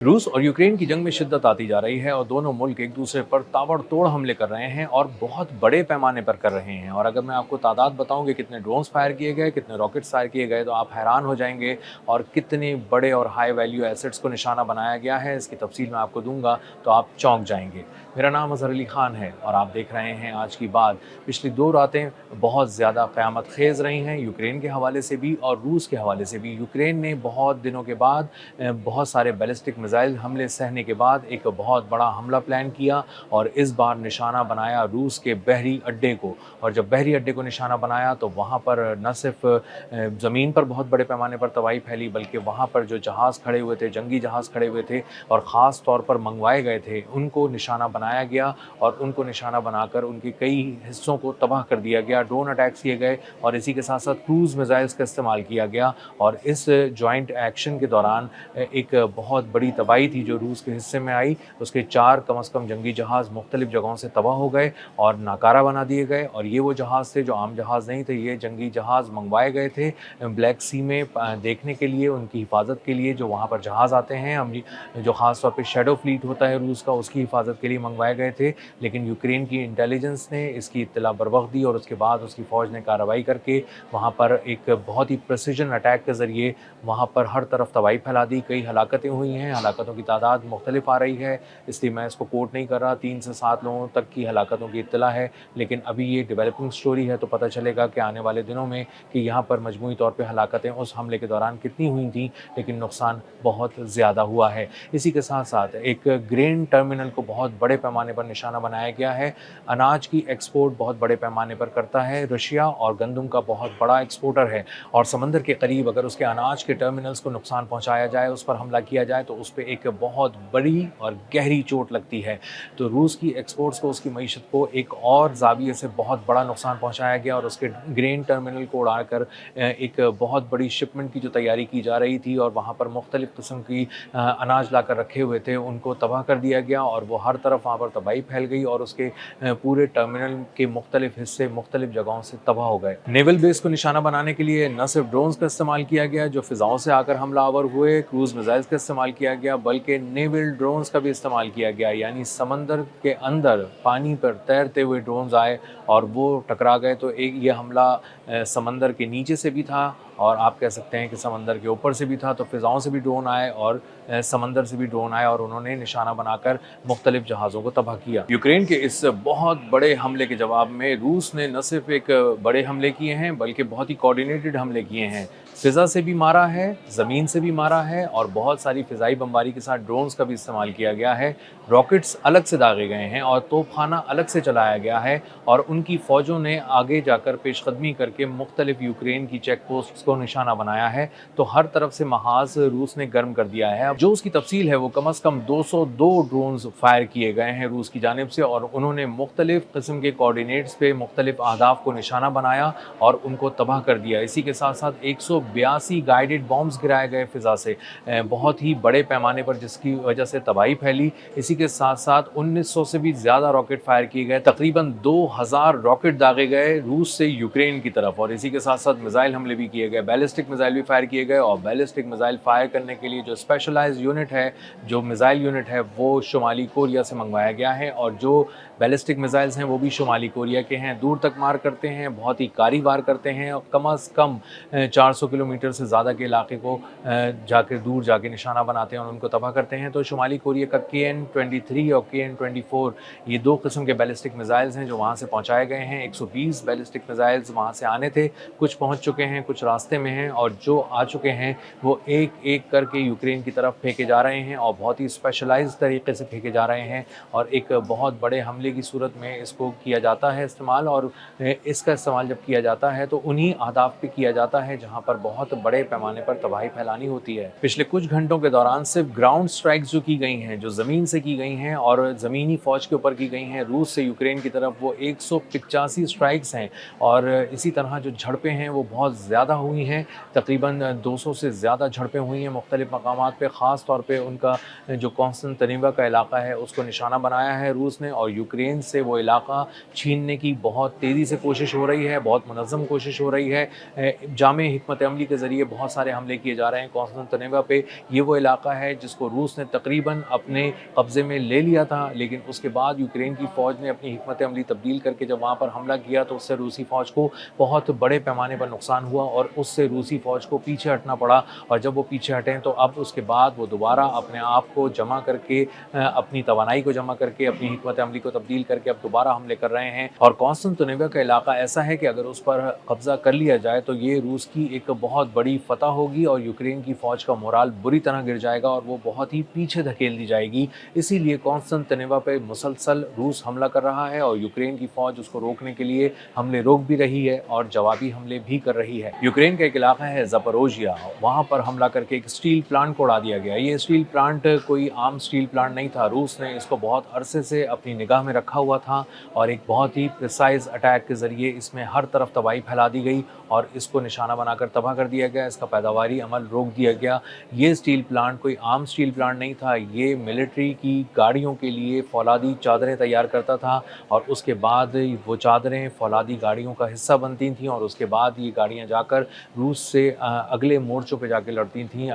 रूस और यूक्रेन की जंग में शिद्दत आती जा रही है और दोनों मुल्क एक दूसरे पर ताबड़तोड़ हमले कर रहे हैं और बहुत बड़े पैमाने पर कर रहे हैं। और अगर मैं आपको तादाद बताऊं कि कितने ड्रोन्स फायर किए गए, कितने रॉकेट्स फायर किए गए, तो आप हैरान हो जाएंगे। और कितने बड़े और हाई वैल्यू एसेट्स को निशाना बनाया गया है, इसकी तफसील मैं आपको दूंगा तो आप चौंक जाएंगे। मेरा नाम अजहर अली खान है और आप देख रहे हैं आज की बात। पिछली दो रातें बहुत ज़्यादा क़यामत खेज़ रही हैं, यूक्रेन के हवाले से भी और रूस के हवाले से भी। यूक्रेन ने बहुत दिनों के बाद बहुत सारे बैलिस्टिक मिसाइल हमले सहने के बाद एक बहुत बड़ा हमला प्लान किया और इस बार निशाना बनाया रूस के बहरी अड्डे को। और जब बहरी अड्डे को निशाना बनाया तो वहाँ पर न सिर्फ ज़मीन पर बहुत बड़े पैमाने पर तबाही फैली, बल्कि वहाँ पर जो जहाज़ खड़े हुए थे, जंगी जहाज़ खड़े हुए थे और ख़ास तौर पर मंगवाए गए थे, उनको निशाना बनाया गया और उनको निशाना बनाकर उनके कई हिस्सों को तबाह कर दिया गया। ड्रोन अटैक्स किए गए और इसी के साथ साथ क्रूज़ मिसाइल्स का इस्तेमाल किया गया। और इस जॉइंट एक्शन के दौरान एक बहुत बड़ी तबाही थी जो रूस के हिस्से में आई। उसके 4 कम से कम जंगी जहाज़ मुख्तलिफ जगहों से तबाह हो गए और नाकारा बना दिए गए। और ये वो जहाज़ थे जो आम जहाज़ नहीं थे, ये जंगी जहाज़ मंगवाए गए थे ब्लैक सी में देखने के लिए, उनकी हिफाजत के लिए। जो वहाँ पर जहाज़ आते हैं जो ख़ास तौर पे शैडो फ्लीट होता है रूस का, उसकी हिफाजत के लिए मंगवाए गए थे। लेकिन यूक्रेन की इंटेलिजेंस ने इसकी इत्तला बरवक्त दी और उसके बाद उसकी फ़ौज ने कार्रवाई करके वहाँ पर एक बहुत ही प्रिसिजन अटैक के ज़रिए वहाँ पर हर तरफ तबाही फैला दी। कई हलाकतें हुई हैं, हलाकतों की तादाद मुख्तलिफ आ रही है, इसलिए मैं इसको कोट नहीं कर रहा। 3 से 7 लोगों तक की हलाकतों की इत्तला है, लेकिन अभी ये डेवलपिंग स्टोरी है, तो पता चलेगा कि आने वाले दिनों में कि यहाँ पर मजमूई तौर पे हलाकतें उस हमले के दौरान कितनी हुई थीं, लेकिन नुकसान बहुत ज़्यादा हुआ है। इसी के साथ-साथ एक ग्रेन टर्मिनल को बहुत बड़े पैमाने पर निशाना बनाया गया है। अनाज की एक्सपोर्ट बहुत बड़े पैमाने पर करता है रशिया और गंदम का बहुत बड़ा एक्सपोर्टर है। और समंदर के करीब अगर उसके अनाज के टर्मिनल्स को नुकसान पहुंचाया जाए, उस पर हमला किया जाए, तो उस पर एक बहुत बड़ी और गहरी चोट लगती है। तो रूस की एक्सपोर्ट्स को, उसकी मईशत को एक और ज़ाविये से बहुत बड़ा नुकसान पहुंचाया गया और उसके ग्रेन टर्मिनल को उड़ाकर एक बहुत बड़ी शिपमेंट की जो तैयारी की जा रही थी और वहाँ पर मुख्तलिफ़ किस्म की अनाज लाकर रखे हुए थे, उनको तबाह कर दिया गया और वो हर तरफ वहाँ पर तबाही फैल गई और उसके पूरे टर्मिनल के मुख्तलिफ हिस्से मुख्तलिफ जगहों से तबाह हो गए। नेवल बेस को निशाना बनाने के लिए न सिर्फ ड्रोन्स का इस्तेमाल किया गया जो फ़िज़ाओं से आकर हमलावर हुए, क्रूज़ मिसाइल्स का इस्तेमाल किया गया, बल्कि नेवल ड्रोन्स का भी इस्तेमाल किया गया। यानी समंदर के अंदर पानी पर तैरते हुए ड्रोन्स आए और वो टकरा गए। तो एक ये हमला समंदर के नीचे से भी था और आप कह सकते हैं कि समंदर के ऊपर से भी था। तो फ़िज़ाओं से भी ड्रोन आए और समंदर से भी ड्रोन आए और उन्होंने निशाना बनाकर मुख्तलिफ जहाज़ों को तबाह किया। यूक्रेन के इस बहुत बड़े हमले के जवाब में रूस ने न सिर्फ एक बड़े हमले किए हैं, बल्कि बहुत ही कोऑर्डिनेटेड हमले किए हैं। फ़िज़ा से भी मारा है, ज़मीन से भी मारा है और बहुत सारी फ़िज़ाई बमबारी के साथ ड्रोन्स का भी इस्तेमाल किया गया है। रॉकेट्स अलग से दागे गए हैं और तोपखाना अलग से चलाया गया है और उनकी फ़ौजों ने आगे जाकर पेशकदमी करके मुख्तलिफ यूक्रेन की चेक पोस्ट्स को निशाना बनाया है। तो हर तरफ से महाज़ रूस ने गर्म कर दिया है। अब जो उसकी तफसील है वो कम से कम 202 ड्रोन्स फायर किए गए हैं रूस की जानिब से और उन्होंने मुख्तलिफ किस्म के कोऑर्डिनेट्स पे मुख्तलिफ अहदाफ को निशाना बनाया और उनको तबाह कर दिया। इसी के साथ साथ 182 गाइडेड बॉम्ब्स गिराए गए फ़िज़ा से बहुत ही बड़े पैमाने पर, जिसकी वजह से तबाही फैली। इसी के साथ साथ 1900 से भी ज़्यादा रॉकेट फायर किए गए, तकरीबन 2000 रॉकेट दागे गए रूस से यूक्रेन की तरफ। और इसी के साथ साथ मिसाइल हमले भी किए गए, बैलिस्टिक मिसाइल भी फायर किए गए। और बैलिस्टिक मिसाइल फायर करने के लिए जो स्पेशलाइज्ड यूनिट है, जो मिसाइल यूनिट है, वो शुमाली कोरिया से मंगवाया गया है। और जो बैलिस्टिक मिसाइल्स हैं वो भी शुमाली कोरिया के हैं। दूर तक मार करते हैं, बहुत ही कारी वार करते हैं और कम से कम 400 किलोमीटर से ज़्यादा के इलाके को जाकर दूर जाके निशाना बनाते हैं और उनको तबाह करते हैं। तो शुमाली कोरिया का KN-23 और KN-24 ये 2 किस्म के बैलिस्टिक मिसाइल्स हैं जो वहाँ से पहुँचाए गए हैं। 120 बैलिस्टिक मिसाइल्स वहाँ से आने थे, कुछ पहुँच चुके हैं, कुछ रास्ते में हैं और जो आ चुके हैं वो एक-एक करके यूक्रेन की तरफ फेंके जा रहे हैं और बहुत ही स्पेशलाइज्ड तरीके से फेंके जा रहे हैं। और एक बहुत बड़े हमले की सूरत में इसको किया जाता है इस्तेमाल। और इसका इस्तेमाल जब किया जाता है तो उन्हीं अहदाफ पे किया जाता है जहाँ पर बहुत बड़े पैमाने पर तबाही फैलानी होती है। पिछले कुछ घंटों के दौरान सिर्फ ग्राउंड स्ट्राइक्स जो की गई हैं, जो ज़मीन से की गई हैं और ज़मीनी फ़ौज के ऊपर की गई हैं रूस से यूक्रेन की तरफ, वो 185 स्ट्राइक्स हैं। और इसी तरह जो झड़पें हैं वो बहुत ज़्यादा हुई हैं, तकरीबन 200 से ज़्यादा झड़पें हुई हैं मुख्तलिफ़ मकामात पे। ख़ास तौर पे उनका जो कॉन्स्टेंटिनोवा का इलाका है उसको निशाना बनाया है रूस ने, और यूक्रेन से वो इलाका छीनने की बहुत तेज़ी से कोशिश हो रही है, बहुत मुनज़्ज़म कोशिश हो रही है। जामे हिकमत अमली के ज़रिए बहुत सारे हमले किए जा रहे हैं कॉन्स्टेंटिनोवा पे। ये वो इलाका है जिसको रूस ने तकरीबन अपने कब्ज़े में ले लिया था, लेकिन उसके बाद यूक्रेन की फ़ौज ने अपनी हिकमत अमली तब्दील करके जब वहाँ पर हमला किया तो उससे रूसी फ़ौज को बहुत बड़े पैमाने पर नुकसान हुआ और उससे रूसी फ़ौज को पीछे हटना पड़ा। और जब वो पीछे हटें तो अब उसके बाद वो दोबारा अपने आप को जमा करके अपनी तवानाई को जमा करके अपनी हिकमत अमली को तब्दील करके अब दोबारा हमले कर रहे हैं। और कॉन्स्टेंटिनोवा का इलाका ऐसा है कि अगर उस पर कब्ज़ा कर लिया जाए तो ये रूस की एक बहुत बड़ी फ़तह होगी और यूक्रेन की फ़ौज का मोराल बुरी तरह गिर जाएगा और वो बहुत ही पीछे धकेल दी जाएगी। इसीलिए कॉन्स्टेंटिनोवा पे मुसलसल रूस हमला कर रहा है और यूक्रेन की फ़ौज उसको रोकने के लिए हमले रोक भी रही है और जवाबी हमले भी कर रही है। यूक्रेन का एक इलाका है ज़पोरिज़िया, वहाँ पर हमला करके एक स्टील प्लांट को उड़ा दिया गया। ये स्टील प्लांट कोई आम स्टील प्लांट नहीं था, रूस ने इसको बहुत अरसे से अपनी निगाह में रखा हुआ था और एक बहुत ही प्रिसाइज़ अटैक के ज़रिए इसमें हर तरफ तबाही फैला दी गई और इसको निशाना बनाकर तबाह कर दिया गया, इसका पैदावारी अमल रोक दिया गया। ये स्टील प्लांट कोई आम स्टील प्लांट नहीं था, ये मिलिट्री की गाड़ियों के लिए फ़ौलादी चादरें तैयार करता था और उसके बाद वो चादरें फ़ौलादी गाड़ियों का हिस्सा बनती थीं और उसके बाद ये गाड़ियाँ जाकर रूस से अगले मोर्चों पे जाके लड़ती थीं,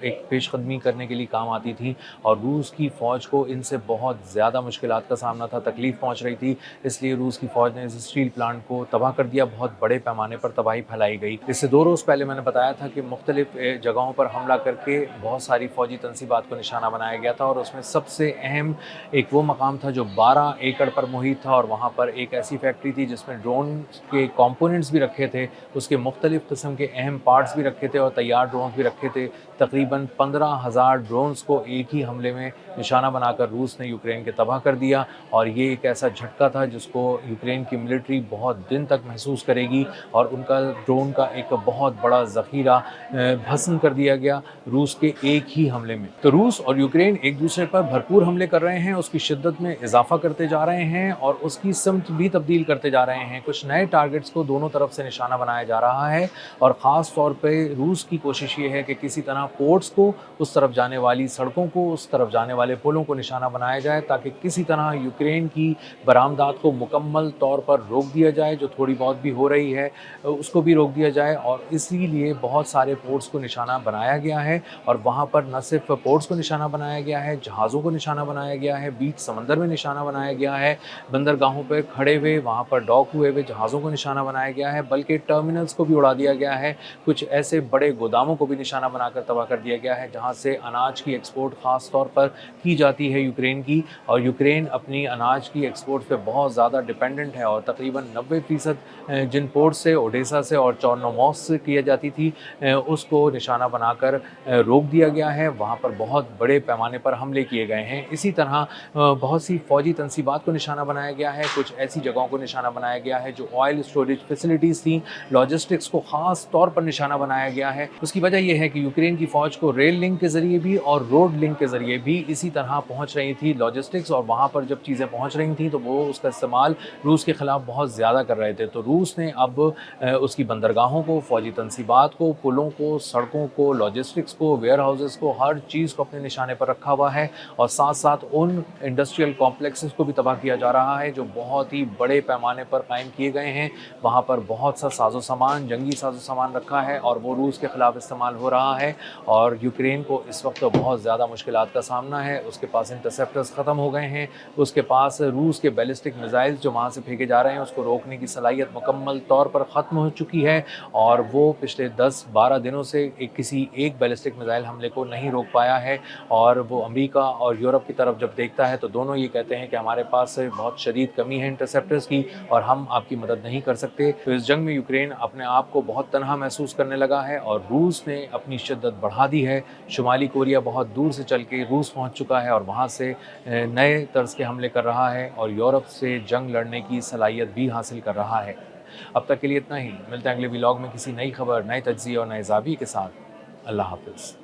एक पेशकदमी करने के लिए काम आती थीं और रूस की फ़ौज को इनसे बहुत ज़्यादा मुश्किलात का सामना था, तकलीफ़ पहुँच रही थी। इसलिए रूस की फ़ौज ने इस स्टील प्लांट को तबाह कर दिया, बहुत बड़े पैमाने पर तबाही फैलाई गई। इससे 2 रोज़ पहले मैंने बताया था कि मुख्तलिफ़ जगहों पर हमला करके बहुत सारी फ़ौजी तनसीबात को निशाना बनाया गया था और उसमें सबसे अहम एक वो मकाम था जो 12 एकड़ पर मुहित था और वहाँ पर एक ऐसी फैक्ट्री थी जिसमें ड्रोन के कंपोनेंट्स भी रखे थे, उसके मुख्तलिफ़ किस्म के अहम पार्ट्स भी रखे थे और तैयार ड्रोन्स भी रखे थे। तकरीबन 15,000 ड्रोन्स को एक ही हमले में निशाना बनाकर रूस ने यूक्रेन के तबाह कर दिया और ये एक ऐसा झटका था जिसको यूक्रेन की मिलिट्री बहुत दिन तक महसूस करेगी और उनका ड्रोन का एक बहुत बड़ा ज़ख़ीरा भस्म कर दिया गया रूस के एक ही हमले में। तो रूस और यूक्रेन एक दूसरे पर भरपूर हमले कर रहे हैं, उसकी शिद्दत में इजाफा करते जा रहे हैं और उसकी सिमत भी तब्दील करते जा रहे हैं। कुछ नए टारगेट्स को दोनों तरफ से निशाना बनाया जा रहा है और ख़ास तौर पे रूस की कोशिश ये है कि किसी तरह पोर्ट्स को, उस तरफ जाने वाली सड़कों को, उस तरफ जाने वाले पुलों को निशाना बनाया जाए ताकि किसी तरह यूक्रेन की बरामदात को मुकम्मल तौर पर रोक दिया जाए, जो थोड़ी बहुत भी हो रही है उसको भी रोक दिया जाए। और इसीलिए बहुत सारे पोर्ट्स को निशाना बनाया गया है और वहाँ पर न सिर्फ पोर्ट्स को निशाना बनाया गया है, जहाज़ों को निशाना बनाया गया है, बीच समंदर में निशाना बनाया गया है, बंदरगाहों पर खड़े हुए वहाँ पर डॉक हुए हुए जहाज़ों को निशाना बनाया गया है, बल्कि टर्मिनल्स को भी उड़ा दिया गया है। कुछ ऐसे बड़े गोदामों को भी निशाना बनाकर तबाह कर दिया गया है जहाँ से अनाज की एक्सपोर्ट ख़ास तौर पर की जाती है यूक्रेन की, और यूक्रेन अपनी अनाज की एक्सपोर्ट पे बहुत ज़्यादा डिपेंडेंट है और तकरीबन 90% जिन पोर्ट से, ओडेसा से और चोर्नोमॉर्स्क से की जाती थी उसको निशाना बनाकर रोक दिया गया है। वहाँ पर बहुत बड़े पैमाने पर हमले किए गए हैं। इसी तरह बहुत सी फ़ौजी तनसीबात को निशाना बनाया गया है, कुछ ऐसी जगहों को निशाना बनाया गया है जो ऑयल स्टोरेज फैसिलिटीज़ थी, लॉजिस्टिक्स को ख़ास तौर पर निशाना बनाया गया है। उसकी वजह यह है कि यूक्रेन की फ़ौज को रेल लिंक के ज़रिए भी और रोड लिंक के ज़रिए भी इसी तरह पहुँच रही थी लॉजिस्टिक्स, और वहाँ पर जब चीज़ें पहुँच रही थी तो वो उसका इस्तेमाल रूस के ख़िलाफ़ बहुत ज़्यादा कर रहे थे। तो रूस ने अब उसकी बंदरगाहों को, फ़ौजी तनसीबात को, पुलों को, सड़कों को, लॉजिस्टिक्स को, वेयर हाउसेस को, हर चीज़ को अपने निशाने पर रखा हुआ है और साथ-साथ उन इंडस्ट्रियल कॉम्प्लेक्सेस को भी तबाह किया जा रहा है जो बहुत ही बड़े पैमाने पर कायम किए गए हैं। वहाँ पर बहुत सा साज़ो-सामान, जंगी साज़ो-सामान रखा है और वो रूस के ख़िलाफ़ इस्तेमाल हो रहा है और यूक्रेन को इस वक्त बहुत ज़्यादा मुश्किलात का सामना है। उसके पास इंटरसेप्टर्स ख़त्म हो गए हैं, उसके पास रूस के बैलिस्टिक मिसाइल्स जो वहाँ से फेंके जा रहे हैं उसको रोकने की सलाहियत मुकम्मल तौर पर ख़त्म हो चुकी है और वो पिछले 10-12 दिनों से किसी एक बैलिस्टिक मिसाइल हमले को नहीं रोक पाया है। और वो अमेरिका और यूरोप की तरफ जब देखता है तो दोनों ये कहते हैं कि हमारे पास बहुत शदीद कमी है इंटरसेप्टर्स की और हम आपकी मदद नहीं कर सकते। तो इस जंग में यूक्रेन अपने आप को बहुत तनहा महसूस करने लगा है और रूस ने अपनी शिद्दत बढ़ा दी है। शुमाली कोरिया बहुत दूर से चल के रूस पहुँच चुका है और वहाँ से नए तर्ज के हमले कर रहा है और यूरोप से जंग लड़ने की सलाहियत भी हासिल कर रहा है। अब तक के लिए इतना ही। मिलते हैं अगले व्लॉग में किसी नई खबर, नए तज्ज़िये और नए ज़ाविये के साथ। अल्लाह हाफ़िज़।